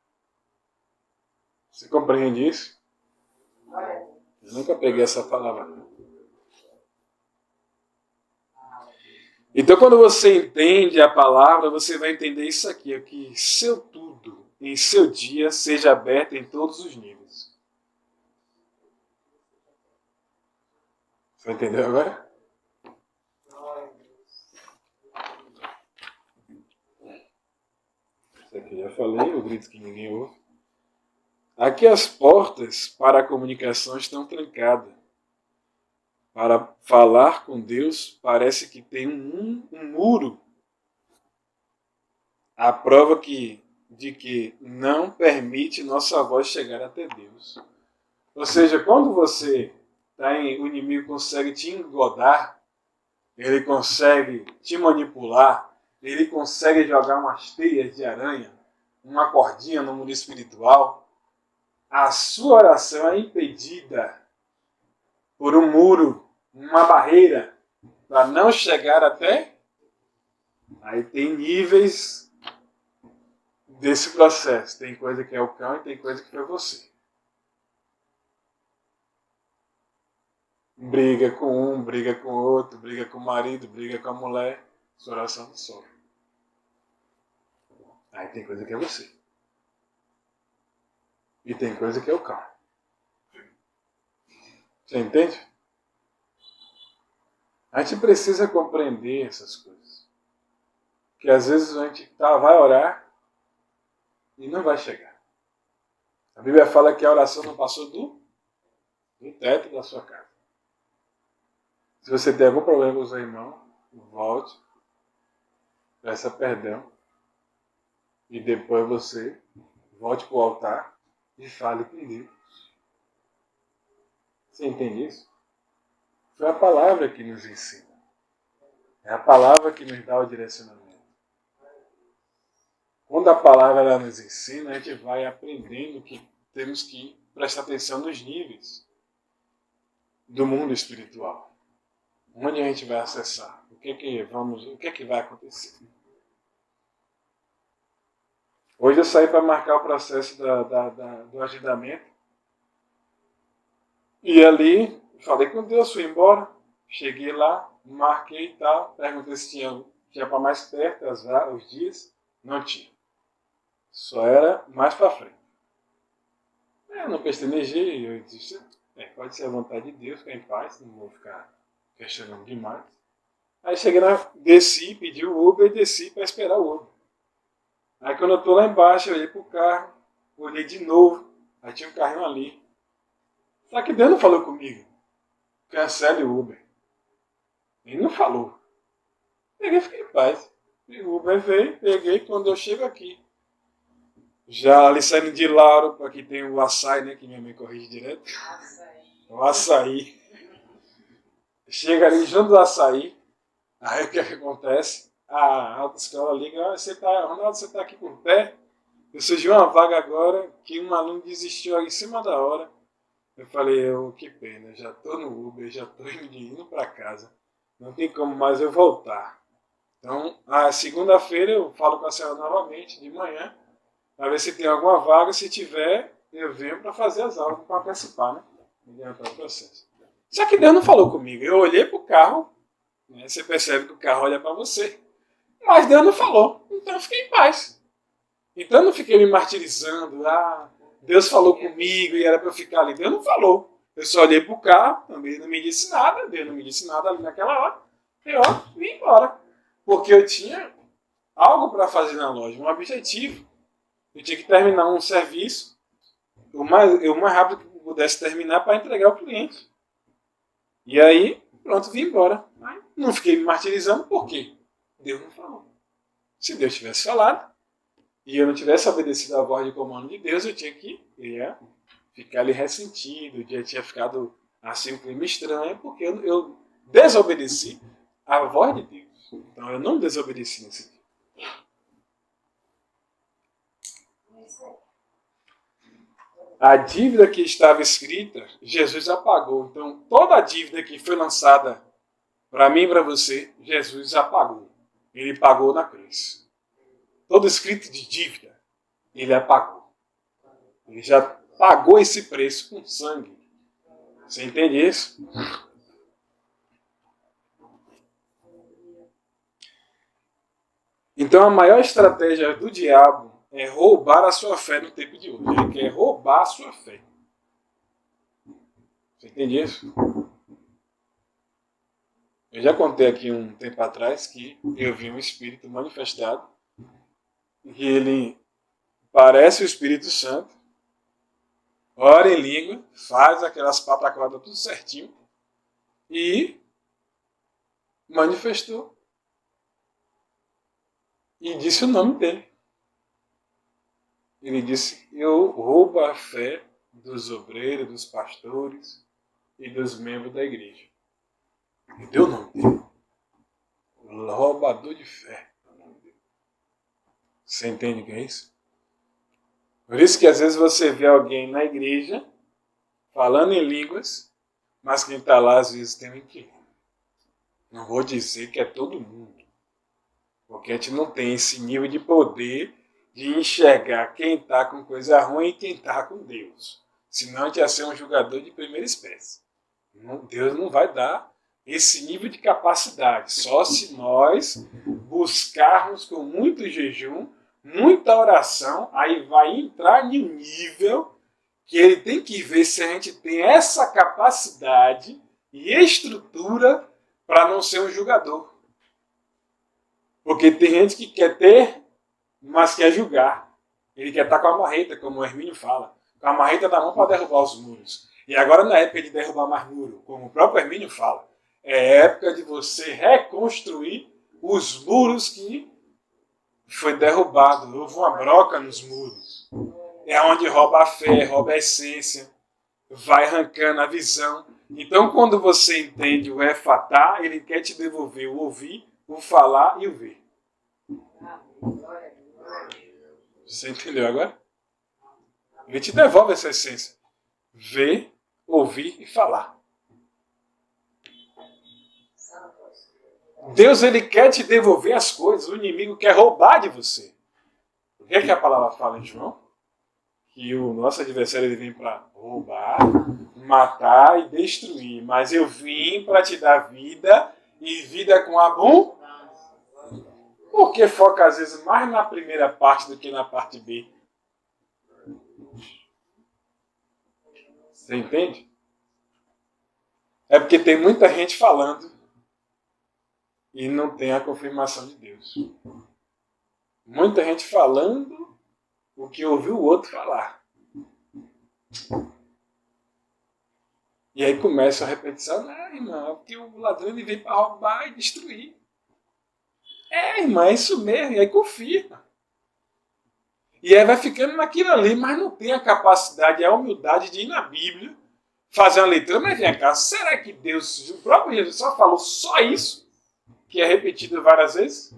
Você compreende isso? Eu nunca peguei essa palavra. Então, quando você entende a palavra, você vai entender isso aqui, que seu tudo em seu dia seja aberto em todos os níveis. Você entendeu agora? Isso aqui eu já falei, o grito que ninguém ouve. Aqui as portas para a comunicação estão trancadas. Para falar com Deus parece que tem um muro. A prova de que não permite nossa voz chegar até Deus. Ou seja, quando você o inimigo consegue te engodar, ele consegue te manipular, ele consegue jogar umas teias de aranha, uma cordinha no mundo espiritual, a sua oração é impedida por um muro, uma barreira, para não chegar até. Aí tem níveis desse processo. Tem coisa que é o cão e tem coisa que foi você. Briga com um, briga com o outro, briga com o marido, briga com a mulher. Sua oração não sobe. Aí tem coisa que é você. E tem coisa que é o cão. Você entende? A gente precisa compreender essas coisas. Que às vezes a gente vai orar e não vai chegar. A Bíblia fala que a oração não passou do teto da sua casa. Se você tem algum problema com o seu irmão, volte, peça perdão e depois você volte para o altar e fale com Deus. Você entende isso? Foi a palavra que nos ensina. É a palavra que nos dá o direcionamento. Quando a palavra ela nos ensina, a gente vai aprendendo que temos que prestar atenção nos níveis do mundo espiritual. Onde a gente vai acessar? O que é que vai acontecer? Hoje eu saí para marcar o processo do agendamento. E ali, falei com Deus, fui embora. Cheguei lá, marquei e tal. Perguntei se tinha para mais perto os dias. Não tinha. Só era mais para frente. Eu não pestanejei, eu disse, pode ser a vontade de Deus, ficar em paz, não vou ficar questionando demais. Aí cheguei lá, desci, pedi o Uber e desci para esperar o Uber. Aí quando eu tô lá embaixo, eu olhei pro carro, olhei de novo, aí tinha um carrinho ali. Só que Deus não falou comigo. Cancele o Uber. Ele não falou. Peguei e fiquei em paz. E o Uber veio, peguei, quando eu chego aqui. Já ali saindo de Lauro, aqui tem o açaí, né, que minha mãe corrige direto. O açaí. Chega ali junto do açaí. Aí o que acontece? A autoescola liga, Ronaldo, você está aqui por pé? Eu surgiu uma vaga agora que um aluno desistiu aí em cima da hora. Eu falei, que pena, já estou no Uber, já estou indo para casa. Não tem como mais eu voltar. Então, a segunda-feira eu falo com a senhora novamente, de manhã, para ver se tem alguma vaga. Se tiver, eu venho para fazer as aulas, para participar, né? Adiantar o processo. Só que Deus não falou comigo. Eu olhei para o carro, né? Você percebe que o carro olha para você. Mas Deus não falou. Então eu fiquei em paz. Então eu não fiquei me martirizando. Deus falou comigo e era para eu ficar ali. Deus não falou. Eu só olhei para o carro, também não me disse nada. Deus não me disse nada ali naquela hora. Eu vim embora. Porque eu tinha algo para fazer na loja, um objetivo. Eu tinha que terminar um serviço o mais rápido que eu pudesse terminar para entregar ao cliente. E aí, pronto, vim embora. Não fiquei me martirizando, por quê? Deus não falou. Se Deus tivesse falado e eu não tivesse obedecido à voz de comando de Deus, eu ia ficar ali ressentido, já tinha ficado assim um clima estranho, porque eu desobedeci à voz de Deus. Então eu não desobedeci nesse dia. A dívida que estava escrita, Jesus apagou. Então toda a dívida que foi lançada para mim e para você, Jesus apagou. Ele pagou na cruz. Todo escrito de dívida, ele apagou. Ele já pagou esse preço com sangue. Você entende isso? Então a maior estratégia do diabo é roubar a sua fé no tempo de hoje. Ele quer roubar a sua fé. Você entende isso? Eu já contei aqui um tempo atrás que eu vi um espírito manifestado e ele parece o Espírito Santo, ora em língua, faz aquelas pataquadas tudo certinho e manifestou. E disse o nome dele. Ele disse, eu roubo a fé dos obreiros, dos pastores, e dos membros da igreja. Não deu o nome dele. Roubador de fé. Você entende o que é isso? Por isso que às vezes você vê alguém na igreja falando em línguas, mas quem está lá às vezes tem um inquilino. Não vou dizer que é todo mundo, porque a gente não tem esse nível de poder de enxergar quem está com coisa ruim e quem está com Deus. Senão a gente ia ser um julgador de primeira espécie. Deus não vai dar esse nível de capacidade, só se nós buscarmos com muito jejum, muita oração, aí vai entrar em um nível que ele tem que ver se a gente tem essa capacidade e estrutura para não ser um julgador. Porque tem gente que quer ter, mas quer julgar. Ele quer estar com a marreta, como o Hermínio fala, com a marreta na mão para derrubar os muros. E agora não é época de derrubar mais muro, como o próprio Hermínio fala. É época de você reconstruir os muros que foi derrubado. Houve uma broca nos muros. É onde rouba a fé, rouba a essência, vai arrancando a visão. Então, quando você entende o efatá, ele quer te devolver o ouvir, o falar e o ver. Você entendeu agora? Ele te devolve essa essência. Ver, ouvir e falar. Deus, ele quer te devolver as coisas. O inimigo quer roubar de você. O que é que a palavra fala em João? Que o nosso adversário ele vem para roubar, matar e destruir. Mas eu vim para te dar vida e vida com abundância. Porque foca às vezes mais na primeira parte do que na parte B. Você entende? É porque tem muita gente falando e não tem a confirmação de Deus. Muita gente falando o que ouviu o outro falar. E aí começa a repetição. Ah, irmão, porque o ladrão ele vem para roubar e destruir. É, irmã, é isso mesmo. E aí confirma. E aí vai ficando naquilo ali, mas não tem a capacidade, a humildade de ir na Bíblia, fazer uma leitura. Mas vem cá, será que Deus, o próprio Jesus só falou só isso? Que é repetido várias vezes?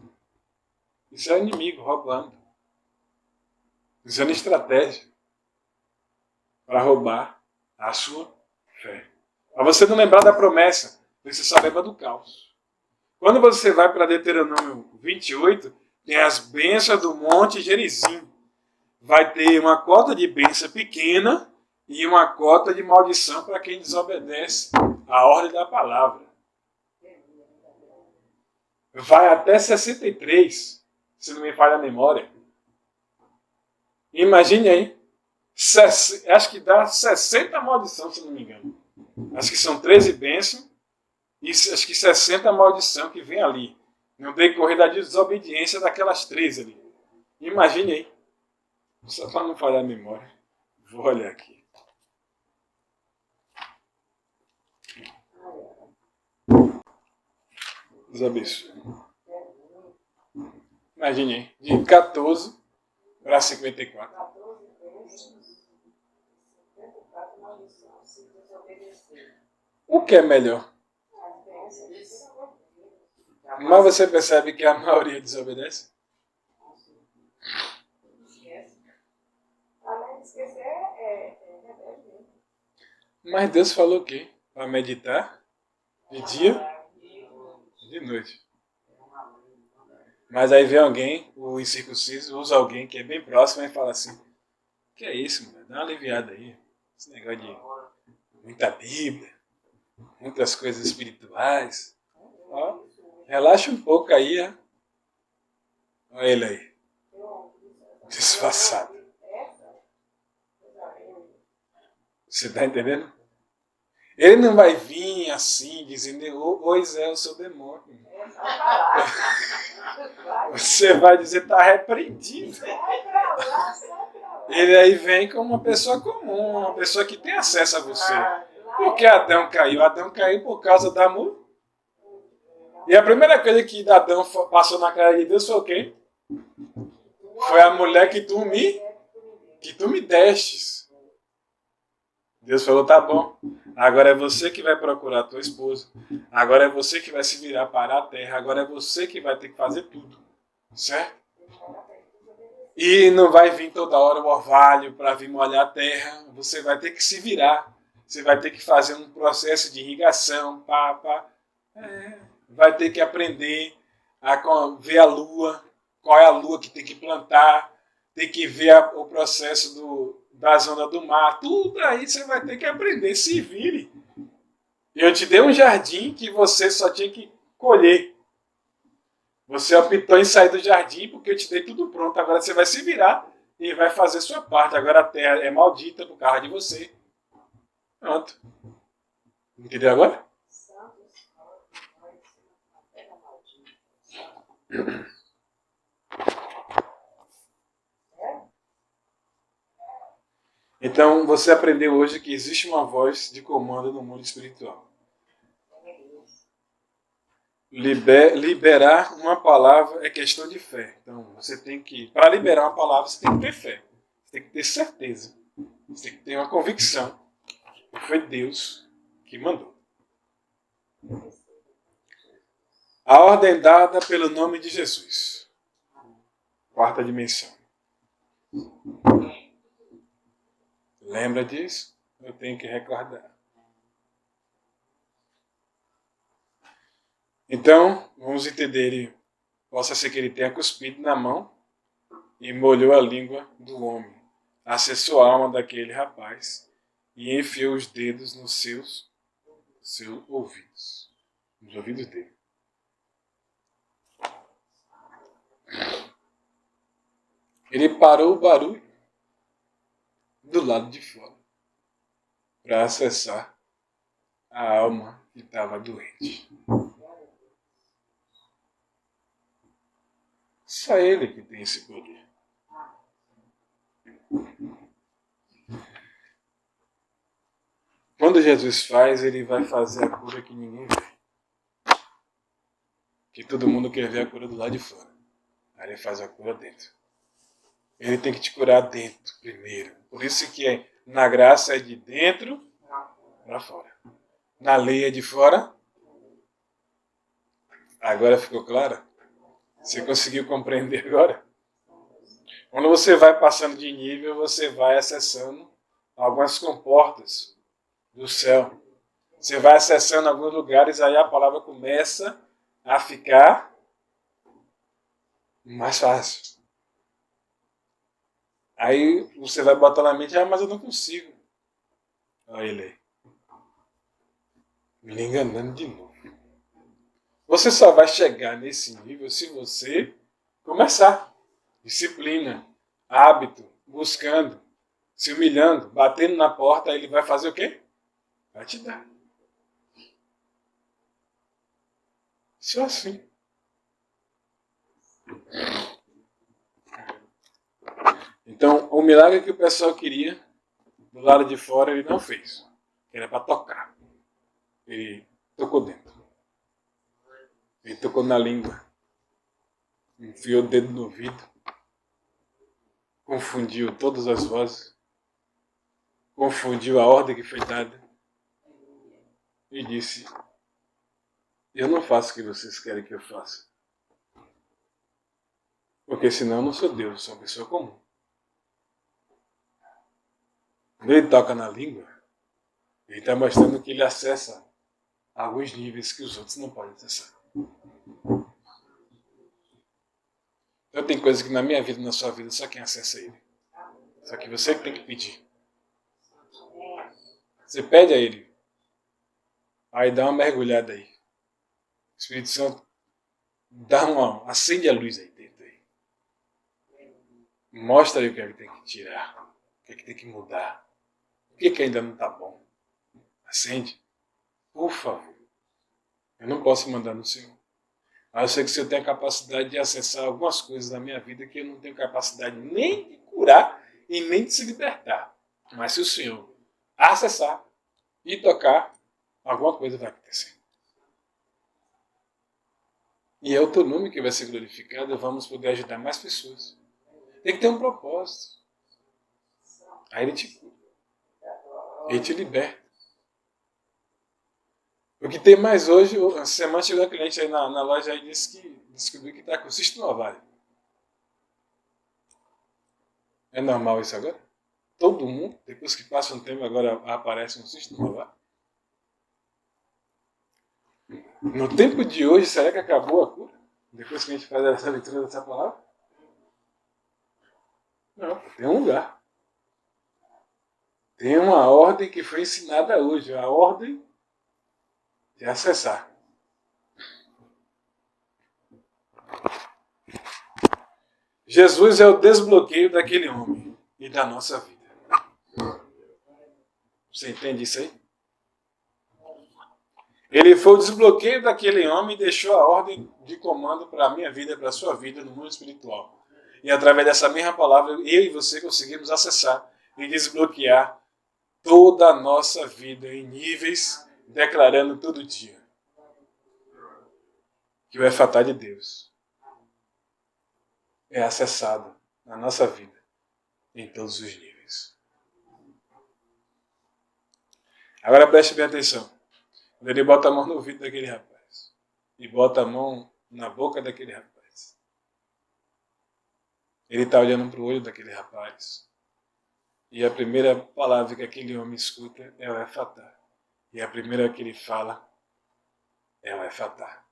Isso é o inimigo roubando. Usando estratégia para roubar a sua fé. Para você não lembrar da promessa, você só lembra do caos. Quando você vai para Deuteronômio 28, tem as bênçãos do Monte Gerizim. Vai ter uma cota de bênção pequena e uma cota de maldição para quem desobedece a ordem da palavra. Vai até 63, se não me falha a memória. Imagine aí, acho que dá 60 maldições, se não me engano. Acho que são 13 bênçãos e acho que 60 maldições que vem ali, no decorrer da desobediência daquelas 13 ali. Imagine aí, só para não falhar a memória. Vou olhar aqui. Deus abençoe. Imagine aí, de 14 para 54. O que é melhor? Mas você percebe que a maioria desobedece? Mas Deus falou o quê? Para meditar de dia e de noite. Mas aí vem alguém, o incircunciso, usa alguém que é bem próximo e fala assim: que é isso, mano? Dá uma aliviada aí. Esse negócio de muita Bíblia, muitas coisas espirituais. Ó, relaxa um pouco aí, ó. Olha ele aí. Disfarçado. Você está entendendo? Ele não vai vir assim, dizendo: oi Zé, eu sou demônio. Você vai dizer: está repreendido. Ele aí vem como uma pessoa comum, uma pessoa que tem acesso a você. Porque Adão caiu? Adão caiu por causa da mulher. E a primeira coisa que Adão passou na cara de Deus foi o quê? Foi a mulher que tu me destes. Deus falou, tá bom. Agora é você que vai procurar a tua esposa. Agora é você que vai se virar para a terra. Agora é você que vai ter que fazer tudo. Certo? E não vai vir toda hora o orvalho para vir molhar a terra. Você vai ter que se virar. Você vai ter que fazer um processo de irrigação. Vai ter que aprender a ver a lua. Qual é a lua que tem que plantar. Tem que ver o processo da zona do mar. Tudo aí você vai ter que aprender. Se vire. Eu te dei um jardim que você só tinha que colher. Você optou em sair do jardim porque eu te dei tudo pronto. Agora você vai se virar e vai fazer sua parte. Agora a terra é maldita por causa de você. Pronto. Entendeu agora? Então você aprendeu hoje que existe uma voz de comando no mundo espiritual. Liberar uma palavra é questão de fé. Então você tem que, para liberar uma palavra, você tem que ter fé. Você tem que ter certeza. Você tem que ter uma convicção. Que foi Deus que mandou. A ordem dada pelo nome de Jesus. Quarta dimensão. Lembra disso? Eu tenho que recordar. Então, vamos entender. Possa ser que ele tenha cuspido na mão e molhou a língua do homem. Acessou a alma daquele rapaz e enfiou os dedos nos seus ouvidos. Nos ouvidos dele. Ele parou o barulho do lado de fora para acessar a alma que estava doente. Só ele que tem esse poder. Quando Jesus faz, ele vai fazer a cura que ninguém vê. Que todo mundo quer ver a cura do lado de fora. Aí ele faz a cura dentro. Ele tem que te curar dentro primeiro. Por isso que na graça é de dentro para fora. Na lei é de fora. Agora ficou claro? Você conseguiu compreender agora? Quando você vai passando de nível, você vai acessando algumas comportas do céu. Você vai acessando alguns lugares, aí a palavra começa a ficar mais fácil. Aí você vai botar na mente, mas eu não consigo. Olha ele aí. Me enganando de novo. Você só vai chegar nesse nível se você começar. Disciplina, hábito, buscando, se humilhando, batendo na porta, aí ele vai fazer o quê? Vai te dar. Só assim. Então, o milagre que o pessoal queria, do lado de fora, ele não fez. Era para tocar. Ele tocou dentro. Ele tocou na língua. Enfiou o dedo no ouvido. Confundiu todas as vozes. Confundiu a ordem que foi dada. E disse, eu não faço o que vocês querem que eu faça. Porque senão eu não sou Deus, eu sou uma pessoa comum. Quando ele toca na língua, ele está mostrando que ele acessa alguns níveis que os outros não podem acessar. Então tem coisas que na minha vida, na sua vida, só quem acessa ele. Só que você que tem que pedir. Você pede a ele. Aí dá uma mergulhada aí. O Espírito Santo acende a luz aí dentro. Aí. Mostra aí o que é que tem que tirar. O que é que tem que mudar. O que é que ainda não está bom. Acende. Por favor. Eu não posso mandar no Senhor. Mas eu sei que o Senhor tem a capacidade de acessar algumas coisas na minha vida que eu não tenho capacidade nem de curar e nem de se libertar. Mas se o Senhor acessar e tocar, alguma coisa vai acontecer. E é o teu nome que vai ser glorificado e vamos poder ajudar mais pessoas. Tem que ter um propósito. Aí ele te cura. Ele te liberta. O que tem mais hoje, a semana chegou a cliente aí na loja e disse que descobriu que está com cisto no ovário. É normal isso agora? Todo mundo, depois que passa um tempo, agora aparece um cisto no ovário? No tempo de hoje, será que acabou a cura? Depois que a gente faz essa leitura dessa palavra? Não, tem um lugar. Tem uma ordem que foi ensinada hoje. A ordem de acessar. Jesus é o desbloqueio daquele homem e da nossa vida. Você entende isso aí? Ele foi o desbloqueio daquele homem e deixou a ordem de comando para a minha vida, para a sua vida no mundo espiritual. E através dessa mesma palavra, eu e você conseguimos acessar e desbloquear toda a nossa vida em níveis, declarando todo dia que o Efatá de Deus é acessado na nossa vida em todos os níveis. Agora preste bem atenção. Quando ele bota a mão no ouvido daquele rapaz e bota a mão na boca daquele rapaz, ele está olhando para o olho daquele rapaz. E a primeira palavra que aquele homem escuta é o Efatá. E a primeira que ele fala é o Efatá.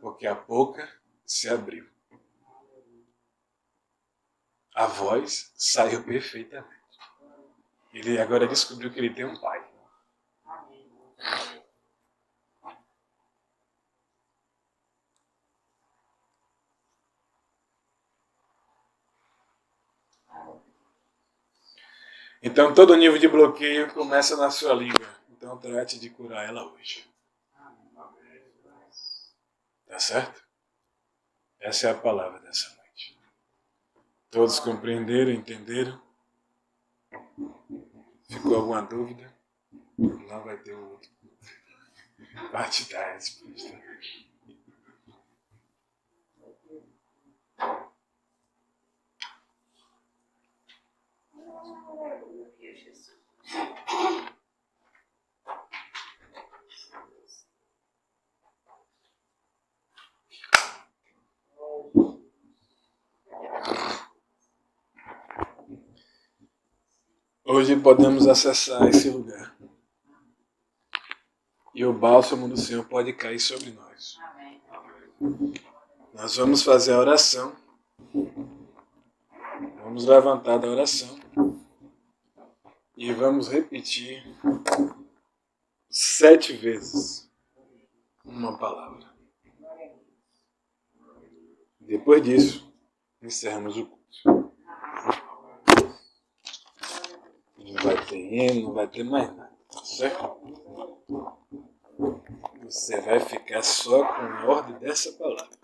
Porque a boca se abriu. A voz saiu perfeitamente. Ele agora descobriu que ele tem um pai. Então todo nível de bloqueio começa na sua língua. Então trate de curar ela hoje. Tá certo? Essa é a palavra dessa noite. Todos compreenderam, entenderam? Ficou alguma dúvida? Não vai ter o outro. Parte da resposta. Hoje podemos acessar esse lugar. E o bálsamo do Senhor pode cair sobre nós. Nós vamos fazer a oração. Vamos levantar da oração. E vamos repetir 7 vezes uma palavra. Depois disso, encerramos o culto. Não vai ter hino, não vai ter mais nada, certo? Você vai ficar só com a ordem dessa palavra.